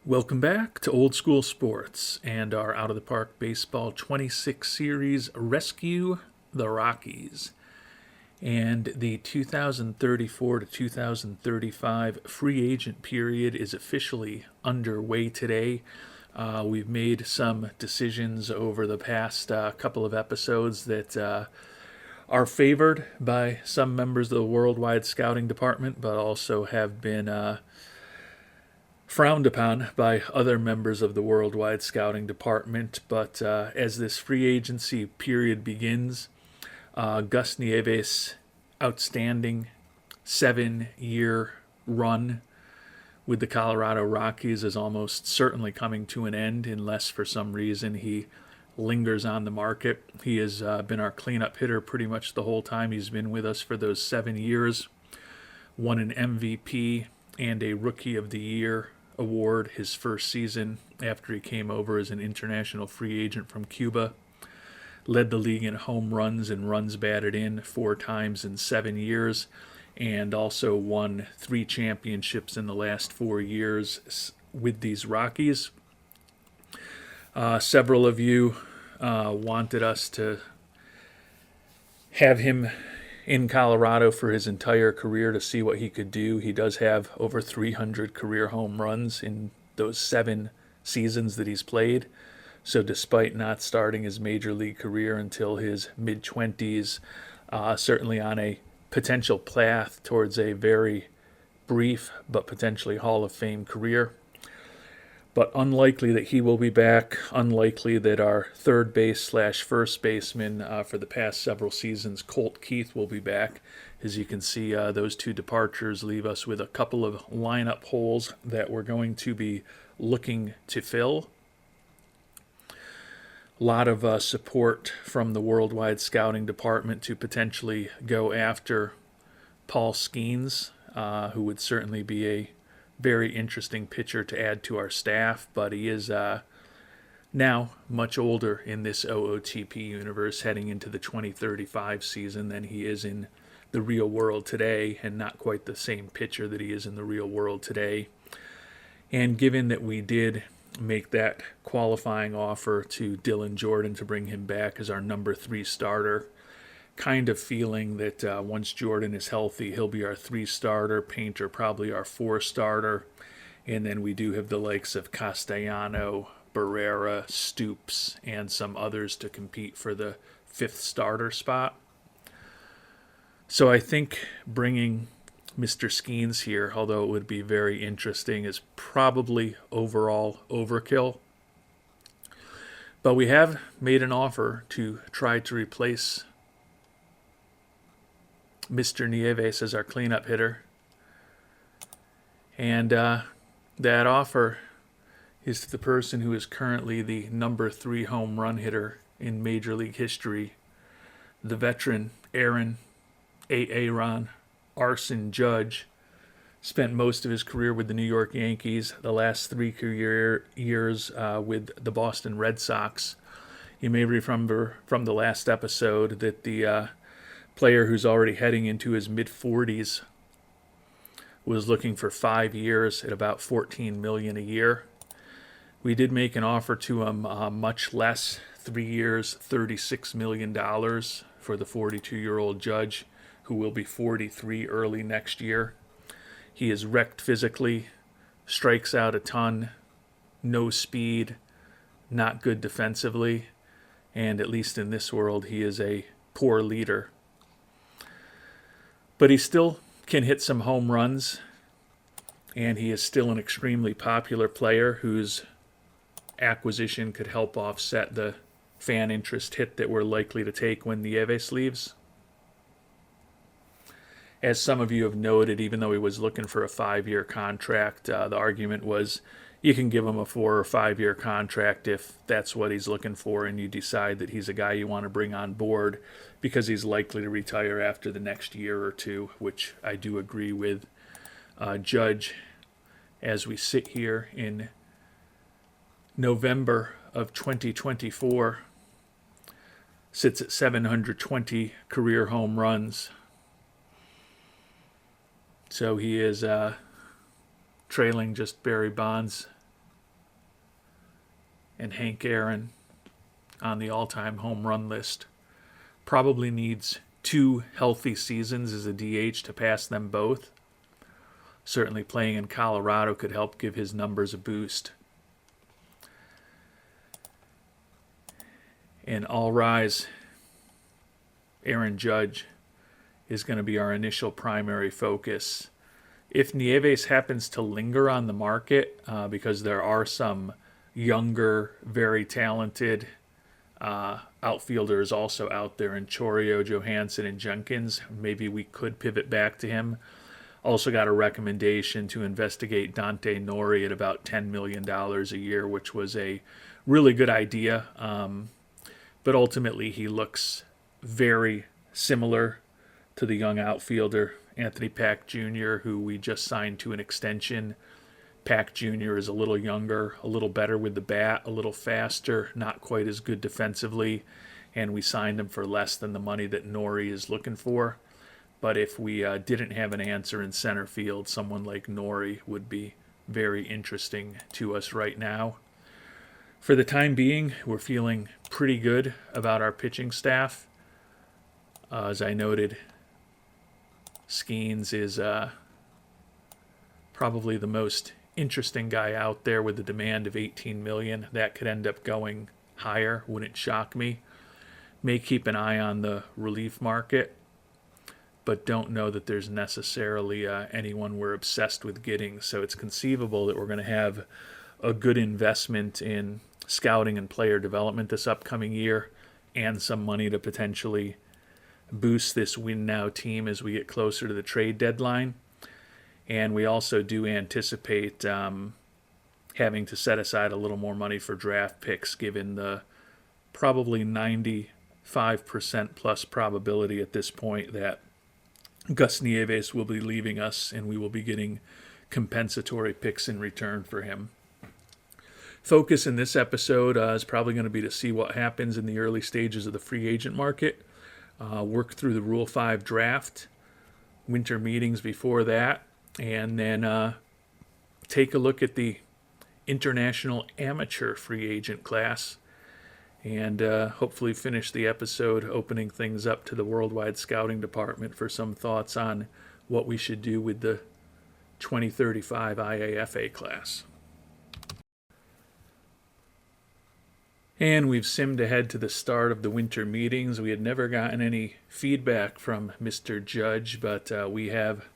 Welcome back to Old School Sports and our Out of the Park Baseball 26 series Rescue the Rockies. And the 2034 to 2035 free agent period is officially underway today. We've made some decisions over the past couple of episodes that are favored by some members of the Worldwide Scouting Department, but also have been frowned upon by other members of the Worldwide Scouting Department. But as this free agency period begins, Gus Nieves' outstanding 7-year run with the Colorado Rockies is almost certainly coming to an end, unless for some reason he lingers on the market. He has been our cleanup hitter pretty much the whole time he's been with us for those 7 years. Won an MVP and a Rookie of the Year award his first season after he came over as an international free agent from Cuba. Led the league in home runs and runs batted in 4 times in 7 years, and also won 3 championships in the last 4 years with these Rockies. Several of you wanted us to have him in Colorado for his entire career to see what he could do. He does have over 300 career home runs in those 7 seasons that he's played. So despite not starting his major league career until his mid-20s, certainly on a potential path towards a very brief but potentially Hall of Fame career. But unlikely that he will be back, unlikely that our third base / first baseman for the past several seasons, Colt Keith, will be back. As you can see, those 2 departures leave us with a couple of lineup holes that we're going to be looking to fill. A lot of support from the Worldwide Scouting Department to potentially go after Paul Skeens, who would certainly be a very interesting pitcher to add to our staff, but he is now much older in this OOTP universe heading into the 2035 season than he is in the real world today, and not quite the same pitcher that he is in the real world today. And given that we did make that qualifying offer to Dylan Jordan to bring him back as our number 3 starter, kind of feeling that once Jordan is healthy, he'll be our 3 starter, Painter probably our 4 starter, and then we do have the likes of Castellano, Barrera, Stoops, and some others to compete for the 5th starter spot. So I think bringing Mr. Skeens here, although it would be very interesting, is probably overall overkill. But we have made an offer to try to replace Mr. Nieves as our cleanup hitter. And that offer is to the person who is currently the number 3 home run hitter in Major League history, the veteran Aaron Arson Judge. Spent most of his career with the New York Yankees, the last 3 career years with the Boston Red Sox. You may remember from the last episode that the player who's already heading into his mid-40s was looking for 5 years at about $14 million a year. We did make an offer to him much less, 3 years, $36 million for the 42-year-old Judge, who will be 43 early next year. He is wrecked physically, strikes out a ton, no speed, not good defensively, and at least in this world, he is a poor leader. But he still can hit some home runs, and he is still an extremely popular player whose acquisition could help offset the fan interest hit that we're likely to take when Nieves leaves. As some of you have noted, even though he was looking for a 5-year contract, the argument was you can give him a 4 or 5-year contract if that's what he's looking for and you decide that he's a guy you want to bring on board because he's likely to retire after the next year or 2, which I do agree with. Judge, as we sit here in November of 2024, sits at 720 career home runs. So he is trailing just Barry Bonds and Hank Aaron on the all-time home run list. Probably needs 2 healthy seasons as a DH to pass them both. Certainly playing in Colorado could help give his numbers a boost. And all rise, Aaron Judge is going to be our initial primary focus. If Nieves happens to linger on the market, because there are some younger, very talented outfielders also out there in Chorio, Johansson, and Jenkins, maybe we could pivot back to him. Also got a recommendation to investigate Dante Nori at about $10 million a year, which was a really good idea. But ultimately, he looks very similar to the young outfielder, Anthony Pack Jr., who we just signed to an extension. Pack Jr. is a little younger, a little better with the bat, a little faster, not quite as good defensively, and we signed him for less than the money that Nori is looking for. But if we didn't have an answer in center field, someone like Nori would be very interesting to us right now. For the time being, we're feeling pretty good about our pitching staff. As I noted, Skeens is probably the most interesting guy out there with a demand of $18 million. That could end up going higher, wouldn't shock me. May keep an eye on the relief market, but don't know that there's necessarily anyone we're obsessed with getting. So it's conceivable that we're going to have a good investment in scouting and player development this upcoming year, and some money to potentially boost this win now team as we get closer to the trade deadline. And we also do anticipate having to set aside a little more money for draft picks, given the probably 95% plus probability at this point that Gus Nieves will be leaving us, and we will be getting compensatory picks in return for him. Focus in this episode is probably going to be to see what happens in the early stages of the free agent market, work through the Rule 5 draft, winter meetings before that, and then take a look at the international amateur free agent class, and hopefully finish the episode opening things up to the worldwide scouting department for some thoughts on what we should do with the 2035 IAFA class. And we've simmed ahead to the start of the winter meetings. We had never gotten any feedback from Mr. Judge, but we have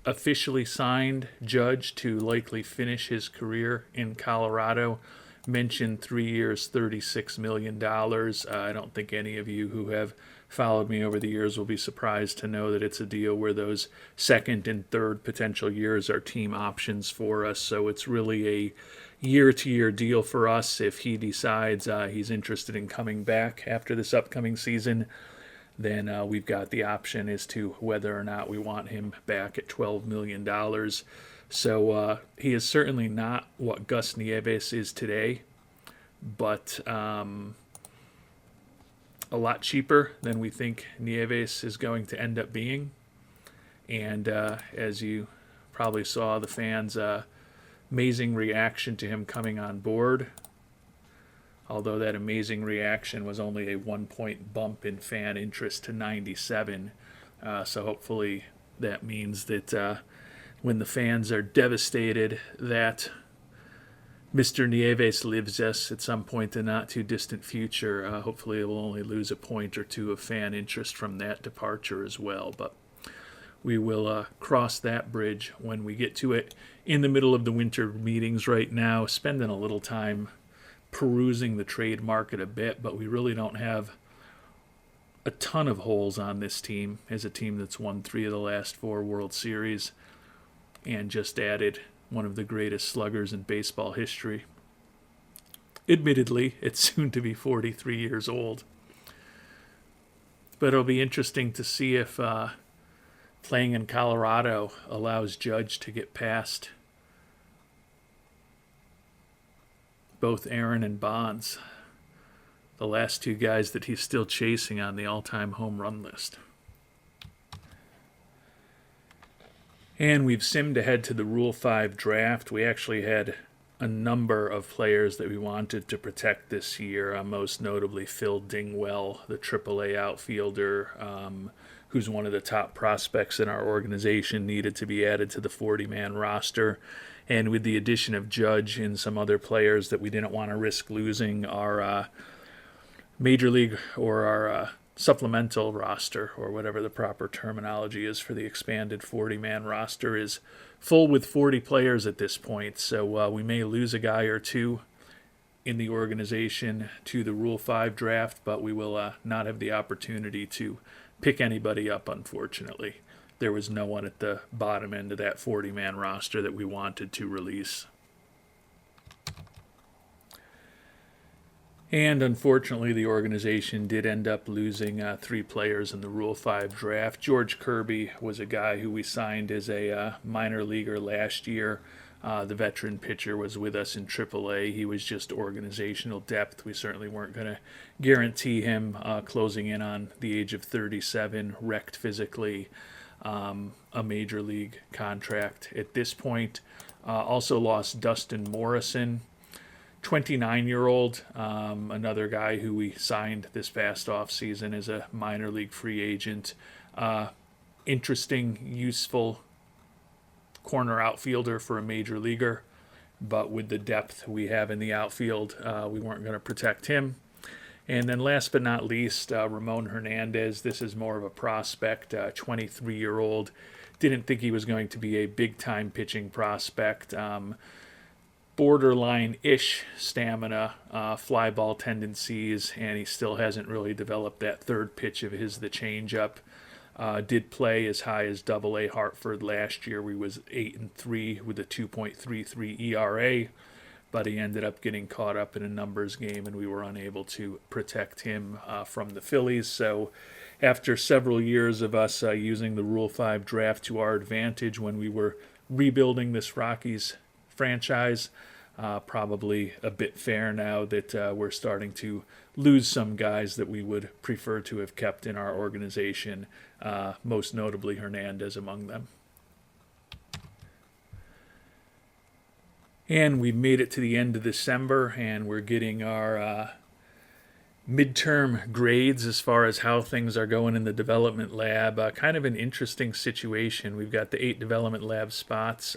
officially signed Judge to likely finish his career in Colorado. Mentioned 3 years, $36 million. I don't think any of you who have followed me over the years will be surprised to know that it's a deal where those second and third potential years are team options for us. So it's really a year-to-year deal for us. If he decides he's interested in coming back after this upcoming season, then we've got the option as to whether or not we want him back at $12 million. So he is certainly not what Gus Nieves is today, but a lot cheaper than we think Nieves is going to end up being. And as you probably saw, the fans' amazing reaction to him coming on board, although that amazing reaction was only a 1-point bump in fan interest to 97. So hopefully that means that when the fans are devastated that Mr. Nieves leaves us at some point in the not too distant future, hopefully it will only lose a point or two of fan interest from that departure as well. But we will cross that bridge when we get to it. In the middle of the winter meetings right now, spending a little time perusing the trade market a bit, but we really don't have a ton of holes on this team as a team that's won 3 of the last 4 World Series and just added one of the greatest sluggers in baseball history. Admittedly, it's soon to be 43 years old. But it'll be interesting to see if playing in Colorado allows Judge to get past both Aaron and Bonds, the last 2 guys that he's still chasing on the all-time home run list. And we've simmed ahead to the Rule 5 draft. We actually had a number of players that we wanted to protect this year, most notably Phil Dingwell, the AAA outfielder, who's one of the top prospects in our organization, needed to be added to the 40-man roster. And with the addition of Judge and some other players that we didn't want to risk losing, our major league or our supplemental roster, or whatever the proper terminology is for the expanded 40-man roster, is full with 40 players at this point. So we may lose a guy or two in the organization to the Rule 5 draft, but we will not have the opportunity to pick anybody up, unfortunately. There was no one at the bottom end of that 40-man roster that we wanted to release. And unfortunately, the organization did end up losing 3 players in the Rule 5 draft. George Kirby was a guy who we signed as a minor leaguer last year. The veteran pitcher was with us in AAA. He was just organizational depth. We certainly weren't going to guarantee him closing in on the age of 37, wrecked physically, a major league contract at this point. Also lost Dustin Morrison, 29-year-old, another guy who we signed this past offseason as a minor league free agent. Interesting, useful corner outfielder for a major leaguer, but with the depth we have in the outfield, we weren't going to protect him. And then last but not least, Ramon Hernandez. This is more of a prospect, 23-year-old. Didn't think he was going to be a big-time pitching prospect. Borderline-ish stamina, fly ball tendencies, and he still hasn't really developed that third pitch of his, the changeup. Did play as high as Double-A Hartford last year. We was 8-3 with a 2.33 ERA, but he ended up getting caught up in a numbers game, and we were unable to protect him from the Phillies. So after several years of us using the Rule 5 draft to our advantage when we were rebuilding this Rockies franchise, probably a bit fair now that we're starting to lose some guys that we would prefer to have kept in our organization, most notably Hernandez among them. And we made it to the end of December, and we're getting our midterm grades as far as how things are going in the development lab. Kind of an interesting situation. We've got the 8 development lab spots.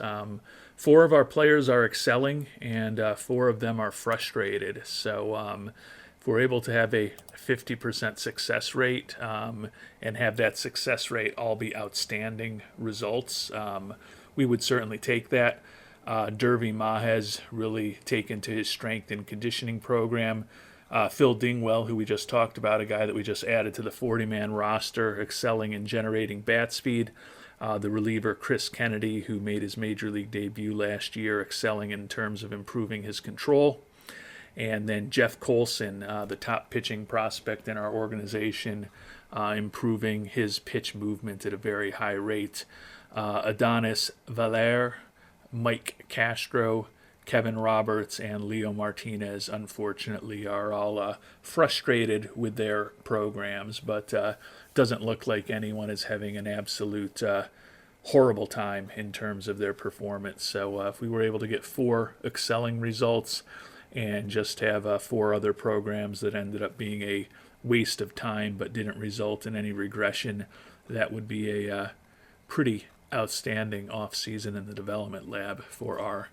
4 of our players are excelling, and 4 of them are frustrated. So if we're able to have a 50% success rate and have that success rate all be outstanding results, we would certainly take that. Derby Ma has really taken to his strength and conditioning program. Phil Dingwell, who we just talked about, a guy that we just added to the 40-man roster, excelling in generating bat speed. The reliever Chris Kennedy, who made his major league debut last year, excelling in terms of improving his control. And then Jeff Colson, the top pitching prospect in our organization, improving his pitch movement at a very high rate. Adonis Valer, Mike Castro, Kevin Roberts, and Leo Martinez, unfortunately, are all frustrated with their programs, but doesn't look like anyone is having an absolute horrible time in terms of their performance. So if we were able to get 4 excelling results and just have 4 other programs that ended up being a waste of time but didn't result in any regression, that would be a pretty outstanding off-season in the development lab for our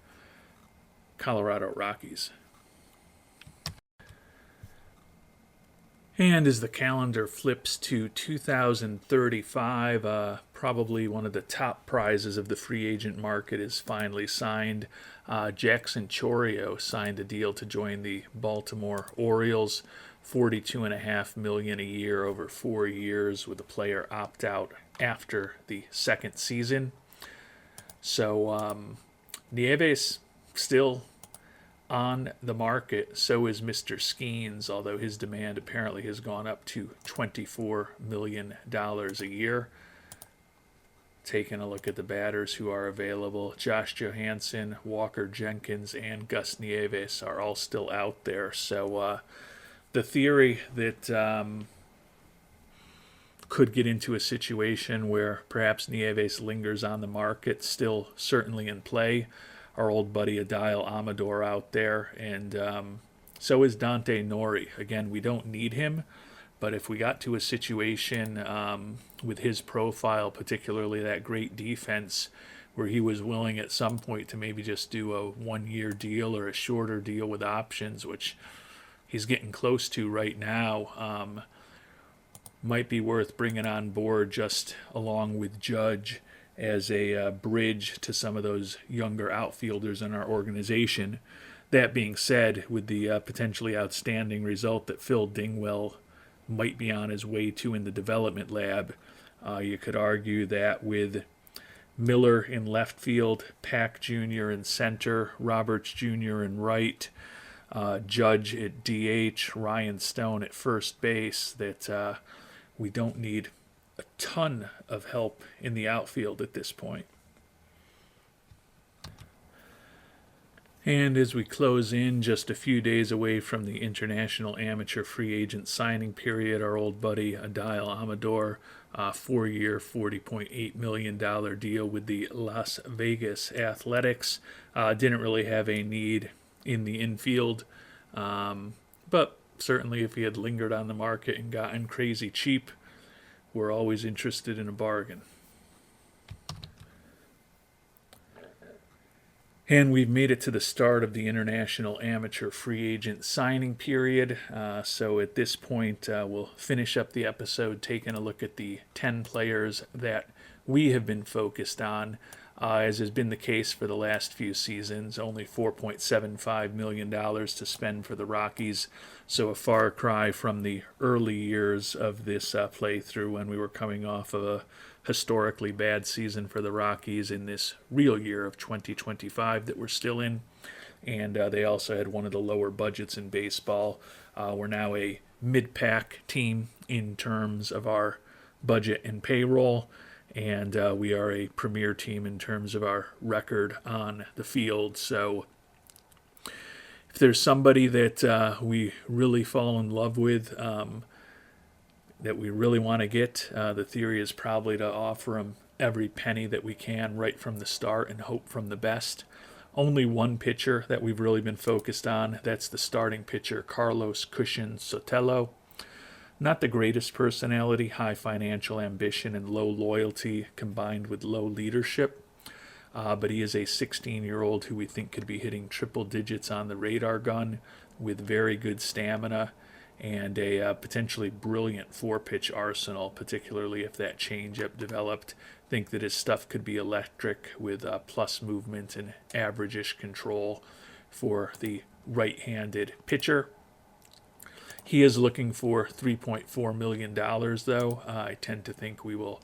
Colorado Rockies. And as the calendar flips to 2035, probably one of the top prizes of the free agent market is finally signed. Jackson Chourio signed a deal to join the Baltimore Orioles, $42.5 million a year over 4 years, with a player opt-out after the second season. So Nieves still on the market. So is Mr. Skeens, although his demand apparently has gone up to $24 million a year. Taking a look at the batters who are available, Josh Johansson, Walker Jenkins, and Gus Nieves are all still out there. So the theory that could get into a situation where perhaps Nieves lingers on the market, still certainly in play. our old buddy Adile Amador out there, and so is Dante Nori. Again, we don't need him, but if we got to a situation with his profile, particularly that great defense, where he was willing at some point to maybe just do a 1-year deal or a shorter deal with options, which he's getting close to right now, might be worth bringing on board just along with Judge as a bridge to some of those younger outfielders in our organization. That being said, with the potentially outstanding result that Phil Dingwell might be on his way to in the development lab, you could argue that with Miller in left field, Pack Jr. in center, Roberts Jr. in right, Judge at DH, Ryan Stone at first base, that we don't need a ton of help in the outfield at this point. And as we close in, just a few days away from the international amateur free agent signing period, our old buddy Adile Amador, 4-year, $40.8 million deal with the Las Vegas Athletics. Didn't really have a need in the infield, but certainly if he had lingered on the market and gotten crazy cheap, we're always interested in a bargain. And we've made it to the start of the international amateur free agent signing period. So at this point, we'll finish up the episode taking a look at the 10 players that we have been focused on. As has been the case for the last few seasons, only $4.75 million to spend for the Rockies. So a far cry from the early years of this playthrough when we were coming off of a historically bad season for the Rockies in this real year of 2025 that we're still in. And they also had one of the lower budgets in baseball. We're now a mid-pack team in terms of our budget and payroll. And we are a premier team in terms of our record on the field. So if there's somebody that we really fall in love with, that we really want to get, the theory is probably to offer them every penny that we can right from the start and hope from the best. Only one pitcher that we've really been focused on, that's the starting pitcher, Carlos Cushion Sotelo. Not the greatest personality, high financial ambition, and low loyalty combined with low leadership. But he is a 16-year-old who we think could be hitting triple digits on the radar gun with very good stamina and a potentially brilliant 4-pitch arsenal, particularly if that changeup developed. Think that his stuff could be electric with plus movement and average-ish control for the right-handed pitcher. He is looking for $3.4 million, though. I tend to think we will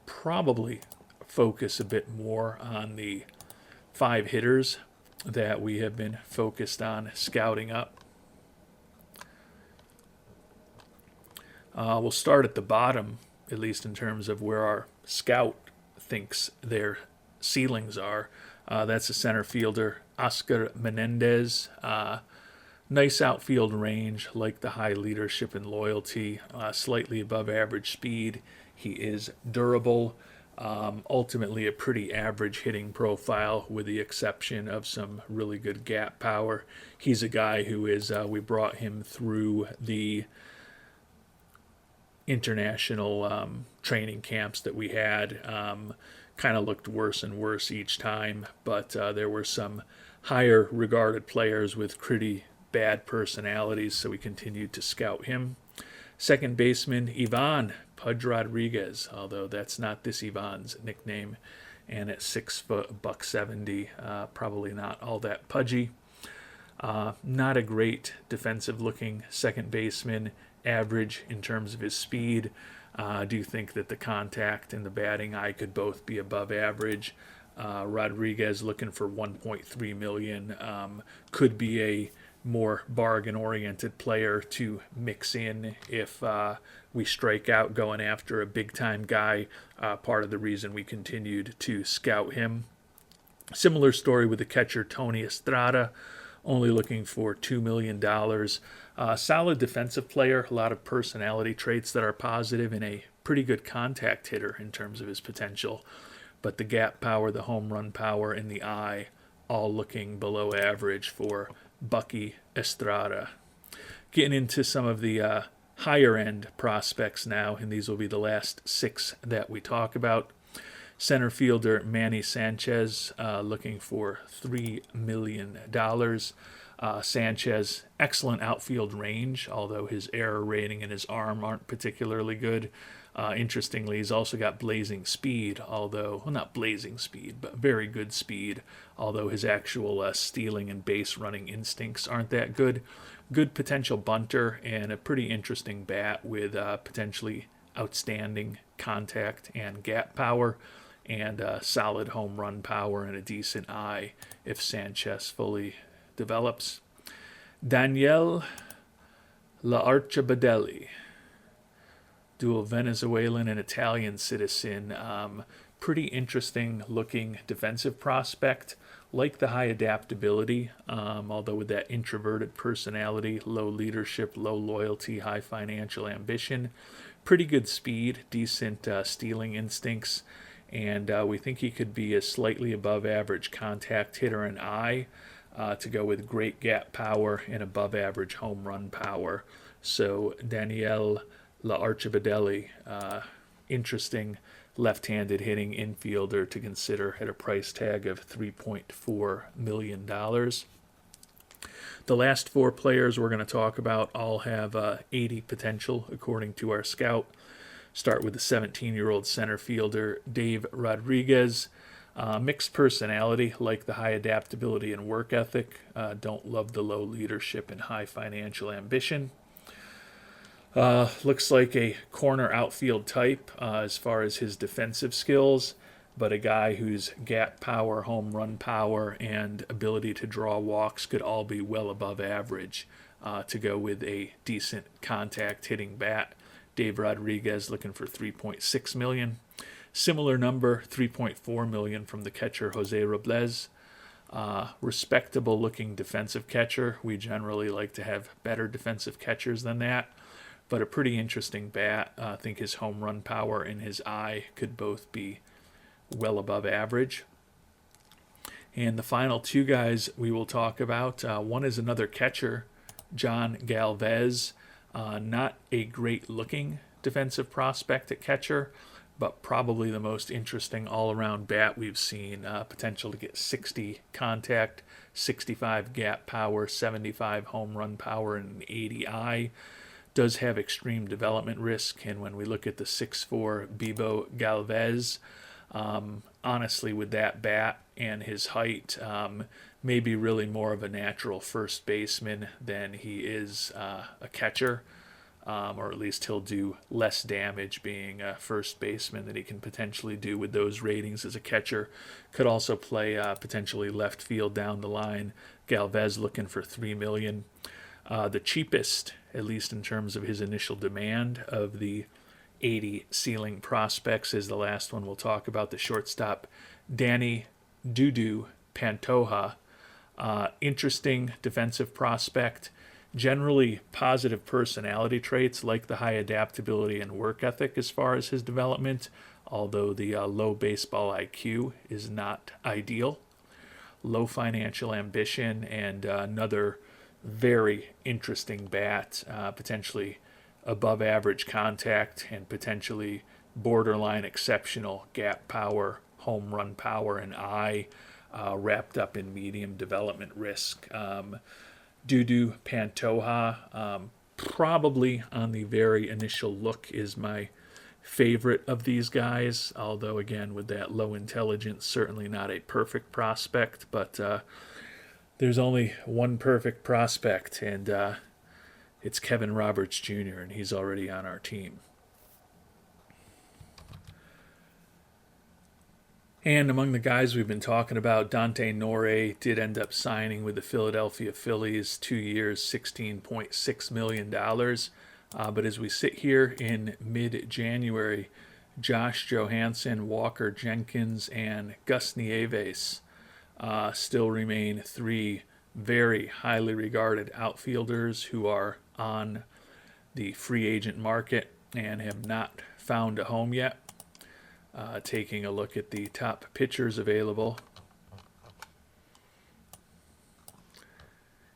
probably focus a bit more on the 5 hitters that we have been focused on scouting up. We'll start at the bottom, at least in terms of where our scout thinks their ceilings are. That's the center fielder, Oscar Menendez. Nice outfield range, like the high leadership and loyalty, slightly above average speed. He is durable, ultimately a pretty average hitting profile with the exception of some really good gap power. He's a guy who is, we brought him through the international training camps that we had. Kind of looked worse and worse each time, but there were some higher regarded players with pretty bad personalities, so we continued to scout him. Second baseman, Ivan Pudge Rodriguez, although that's not this Ivan's nickname, and at 6 foot, $170, probably not all that pudgy. Not a great defensive-looking second baseman, average in terms of his speed. I do think that the contact and the batting eye could both be above average. Rodriguez looking for $1.3 million, could be a more bargain-oriented player to mix in if we strike out going after a big-time guy. Part of the reason we continued to scout him. Similar story with the catcher Tony Estrada, only looking for $2 million. Solid defensive player, a lot of personality traits that are positive, and a pretty good contact hitter in terms of his potential. But the gap power, the home run power, and the eye all looking below average for Bucky Estrada. Getting into some of the higher end prospects now, and these will be the last 6 that we talk about. Center fielder Manny Sanchez, looking for $3 million. Sanchez, excellent outfield range, although his error rating and his arm aren't particularly good. Interestingly, he's also got blazing speed, although, well, not blazing speed, but very good speed, although his actual stealing and base running instincts aren't that good. Good potential bunter and a pretty interesting bat with potentially outstanding contact and gap power and solid home run power and a decent eye if Sanchez fully develops. Daniel Laarchabadelli, dual Venezuelan and Italian citizen. Pretty interesting looking defensive prospect. Like the high adaptability, although with that introverted personality, low leadership, low loyalty, high financial ambition. Pretty good speed, decent stealing instincts, and we think he could be a slightly above average contact hitter and eye, to go with great gap power and above average home run power. So Daniel Laarchabadelli, interesting left-handed hitting infielder to consider at a price tag of $3.4 million. The last 4 players we're going to talk about all have 80 potential, according to our scout. Start with the 17-year-old center fielder Dave Rodriguez. Mixed personality, like the high adaptability and work ethic. Don't love the low leadership and high financial ambition. Looks like a corner outfield type as far as his defensive skills, but a guy whose gap power, home run power, and ability to draw walks could all be well above average to go with a decent contact hitting bat. Dave Rodriguez looking for $3.6 million. Similar number, $3.4 million from the catcher Jose Robles. Respectable looking defensive catcher. We generally like to have better defensive catchers than that, but a pretty interesting bat. I think his home run power and his eye could both be well above average. And the final 2 guys we will talk about, one is another catcher, John Galvez. Not a great looking defensive prospect at catcher, but probably the most interesting all-around bat we've seen. Potential to get 60 contact, 65 gap power, 75 home run power, and an 80 eye. Does have extreme development risk, and when we look at the 6'4" Bibo Galvez, honestly, with that bat and his height, maybe really more of a natural first baseman than he is a catcher, or at least he'll do less damage being a first baseman than he can potentially do with those ratings as a catcher. Could also play potentially left field down the line. Galvez looking for $3 million. The cheapest, at least in terms of his initial demand, of the 80 ceiling prospects is the last one we'll talk about, the shortstop Danny Dudu Pantoja. Interesting defensive prospect. Generally positive personality traits, like the high adaptability and work ethic as far as his development, although the low baseball IQ is not ideal. Low financial ambition, and another very interesting bat, potentially above average contact and potentially borderline exceptional gap power, home run power, and eye, wrapped up in medium development risk. Dudu Pantoja, probably on the very initial look, is my favorite of these guys, although again with that low intelligence, certainly not a perfect prospect, but there's only one perfect prospect, and it's Kevin Roberts Jr., and he's already on our team. And among the guys we've been talking about, Dante Nore did end up signing with the Philadelphia Phillies, 2 years, $16.6 million. But as we sit here in mid-January, Josh Johansson, Walker Jenkins, and Gus Nieves still remain 3 very highly regarded outfielders who are on the free agent market and have not found a home yet. Taking a look at the top pitchers available.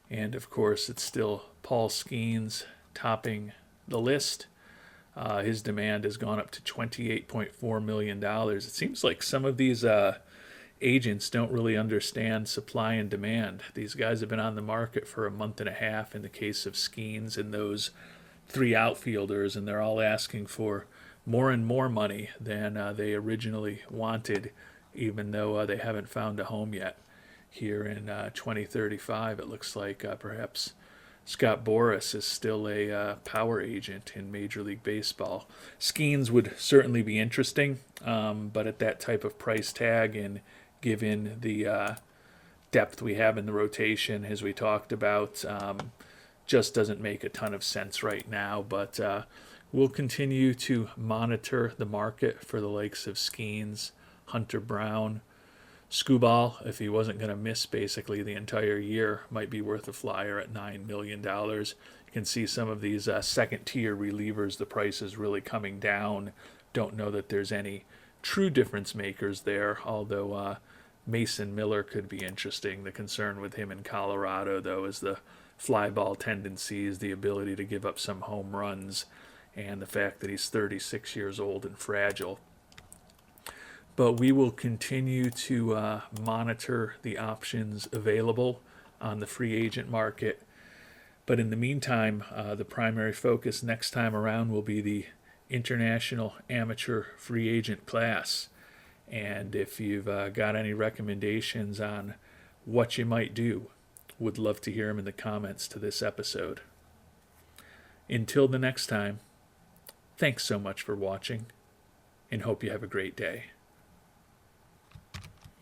And of course, it's still Paul Skeens topping the list. His demand has gone up to $28.4 million. It seems like some of these agents don't really understand supply and demand. These guys have been on the market for a month and a half in the case of Skeens and those three outfielders, and they're all asking for more and more money than they originally wanted, even though they haven't found a home yet. Here in 2035, it looks like perhaps Scott Boras is still a power agent in Major League Baseball. Skeens would certainly be interesting, but at that type of price tag and given the depth we have in the rotation, as we talked about, just doesn't make a ton of sense right now. But we'll continue to monitor the market for the likes of Skeens, Hunter Brown. Skubal, if he wasn't going to miss basically the entire year, might be worth a flyer at $9 million. You can see some of these second-tier relievers, the price is really coming down. Don't know that there's any true difference makers there, although Mason Miller could be interesting. The concern with him in Colorado, though, is the fly ball tendencies, the ability to give up some home runs, and the fact that he's 36 years old and fragile. But we will continue to monitor the options available on the free agent market. But in the meantime, the primary focus next time around will be the international amateur free agent class. And if you've got any recommendations on what you might do, would love to hear them in the comments to this episode. Until the next time, thanks so much for watching, and hope you have a great day.